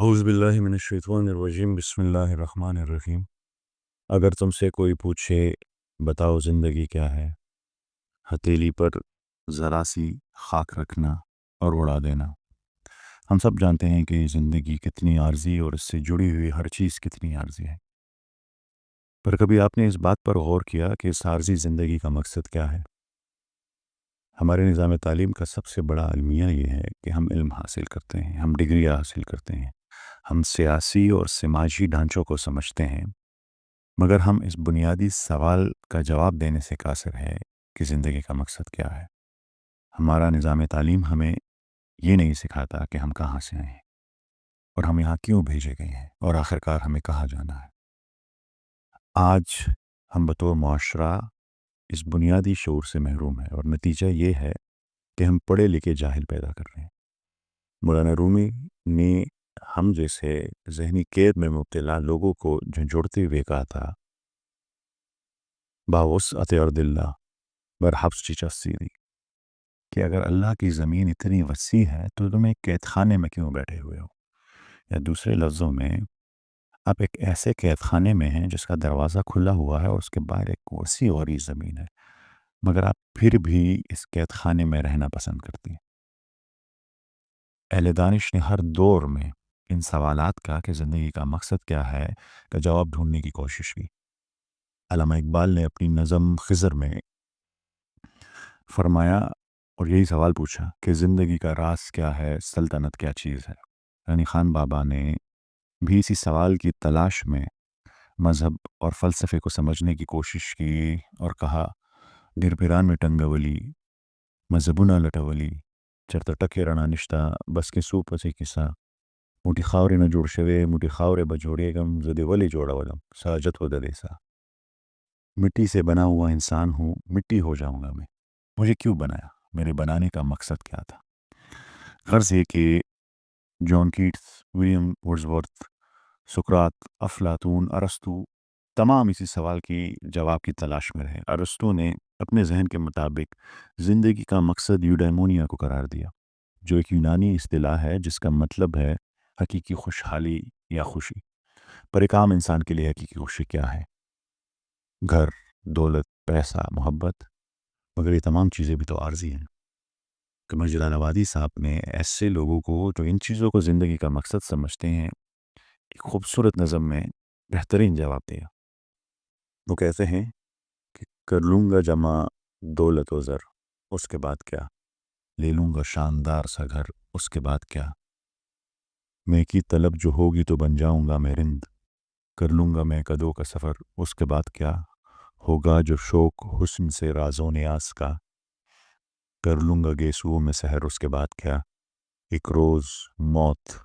اعوذ باللہ من الشیطان الرجیم بسم اللہ الرحمن الرحیم۔ اگر تم سے کوئی پوچھے بتاؤ زندگی کیا ہے، ہتھیلی پر ذرا سی خاک رکھنا اور اڑا دینا۔ ہم سب جانتے ہیں کہ زندگی کتنی عارضی اور اس سے جڑی ہوئی ہر چیز کتنی عارضی ہے، پر کبھی آپ نے اس بات پر غور کیا کہ اس عارضی زندگی کا مقصد کیا ہے؟ ہمارے نظام تعلیم کا سب سے بڑا المیہ یہ ہے کہ ہم علم حاصل کرتے ہیں، ہم ڈگریاں حاصل کرتے ہیں، ہم سیاسی اور سماجی ڈھانچوں کو سمجھتے ہیں، مگر ہم اس بنیادی سوال کا جواب دینے سے قاصر ہے کہ زندگی کا مقصد کیا ہے۔ ہمارا نظام تعلیم ہمیں یہ نہیں سکھاتا کہ ہم کہاں سے آئے ہیں اور ہم یہاں کیوں بھیجے گئے ہیں اور آخرکار ہمیں کہاں جانا ہے۔ آج ہم بطور معاشرہ اس بنیادی شعور سے محروم ہیں اور نتیجہ یہ ہے کہ ہم پڑھے لکھے جاہل پیدا کر رہے ہیں۔ مولانا رومی نے ہم جیسے ذہنی قید میں مبتلا لوگوں کو جھنجھوڑتے ہوئے کہا تھا، باوسعت ارض اللہ برحبس چچسیری، کہ اگر اللہ کی زمین اتنی وسیع ہے تو تم ایک قید خانے میں کیوں بیٹھے ہوئے ہو؟ یا دوسرے لفظوں میں، آپ ایک ایسے قید خانے میں ہیں جس کا دروازہ کھلا ہوا ہے اور اس کے باہر ایک وسیع اور زمین ہے، مگر آپ پھر بھی اس قید خانے میں رہنا پسند کرتی ہیں۔ اہل دانش نے ہر دور میں ان سوالات کا کہ زندگی کا مقصد کیا ہے کا جواب ڈھونڈنے کی کوشش کی۔ علامہ اقبال نے اپنی نظم خضر میں فرمایا اور یہی سوال پوچھا کہ زندگی کا راز کیا ہے، سلطنت کیا چیز ہے۔ غنی خان بابا نے بھی اسی سوال کی تلاش میں مذہب اور فلسفے کو سمجھنے کی کوشش کی اور کہا، ڈر پیران میں ٹنگولی مذہبنا لٹولی چرتا ٹکے رنا نشتا بس کے سو پسی کسا موٹی خاورے نہ جوڑ شوے موٹی خاورے بجوڑے گم زدے ولی جوڑا ولم ساجت ہو ددیسا۔ مٹی سے بنا ہوا انسان ہوں، مٹی ہو جاؤں گا میں، مجھے کیوں بنایا، میرے بنانے کا مقصد کیا تھا؟ غرض یہ کہ جان کیٹس، ولیم ورڈزورتھ، سقراط، افلاطون، ارسطو تمام اسی سوال کی جواب کی تلاش میں رہے۔ ارسطو نے اپنے ذہن کے مطابق زندگی کا مقصد یوڈیمونیا کو قرار دیا، جو ایک یونانی اصطلاح ہے جس کا مطلب ہے حقیقی خوشحالی یا خوشی۔ پر ایک عام انسان کے لیے حقیقی خوشی کیا ہے؟ گھر، دولت، پیسہ، محبت، مگر یہ تمام چیزیں بھی تو عارضی ہیں۔ قمر جلال آبادی صاحب نے ایسے لوگوں کو جو ان چیزوں کو زندگی کا مقصد سمجھتے ہیں ایک خوبصورت نظم میں بہترین جواب دیا۔ وہ کہتے ہیں کہ کر لوں گا جمع دولت و زر، اس کے بعد کیا؟ لے لوں گا شاندار سا گھر، اس کے بعد کیا؟ میں کی طلب جو ہوگی تو بن جاؤں گا میں رند، کر لوں گا میں قدوں کا سفر، اس کے بعد کیا؟ ہوگا جو شوق حسن سے راز و نیاز کا، کر لوں گا گیسوؤں میں سحر، اس کے بعد کیا؟ ایک روز موت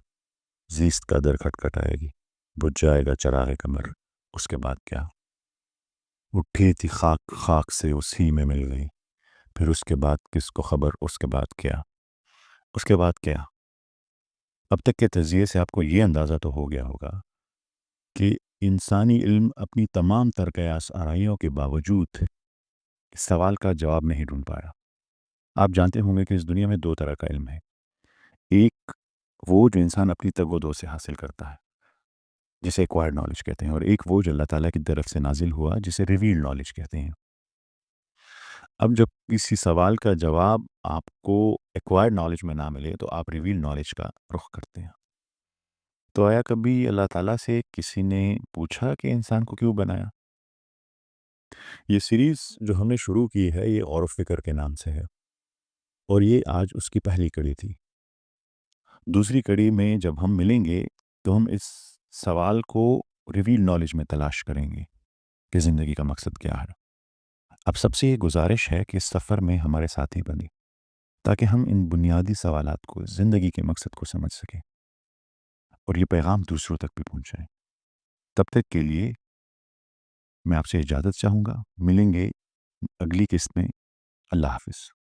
زیست کا در کھٹکھٹائے گی، بجھ جائے گا چراغ قمر، اس کے بعد کیا؟ اٹھی تھی خاک خاک سے اسی میں مل گئی، پھر اس کے بعد کس کو خبر، اس کے بعد کیا؟ اس کے بعد کیا؟ اب تک کے تجزیے سے آپ کو یہ اندازہ تو ہو گیا ہوگا کہ انسانی علم اپنی تمام تر قیاس آرائیوں کے باوجود اس سوال کا جواب نہیں ڈھونڈ پایا۔ آپ جانتے ہوں گے کہ اس دنیا میں دو طرح کا علم ہے، ایک وہ جو انسان اپنی تگ و دو سے حاصل کرتا ہے جسے ایکوائرڈ نالج کہتے ہیں، اور ایک وہ جو اللہ تعالیٰ کی طرف سے نازل ہوا جسے ریویلڈ نالج کہتے ہیں۔ اب جب کسی سوال کا جواب آپ کو ایکوائرڈ نالج میں نہ ملے تو آپ ریویلڈ نالج کا رخ کرتے ہیں۔ تو آیا کبھی اللہ تعالیٰ سے کسی نے پوچھا کہ انسان کو کیوں بنایا؟ یہ سیریز جو ہم نے شروع کی ہے یہ غور و فکر کے نام سے ہے، اور یہ آج اس کی پہلی کڑی تھی۔ دوسری کڑی میں جب ہم ملیں گے تو ہم اس سوال کو ریویل نالج میں تلاش کریں گے کہ زندگی کا مقصد کیا ہے۔ اب سب سے یہ گزارش ہے کہ اس سفر میں ہمارے ساتھی بنیں تاکہ ہم ان بنیادی سوالات کو، زندگی کے مقصد کو سمجھ سکیں اور یہ پیغام دوسروں تک بھی پہنچائیں۔ تب تک کے لیے میں آپ سے اجازت چاہوں گا، ملیں گے اگلی قسط میں۔ اللہ حافظ۔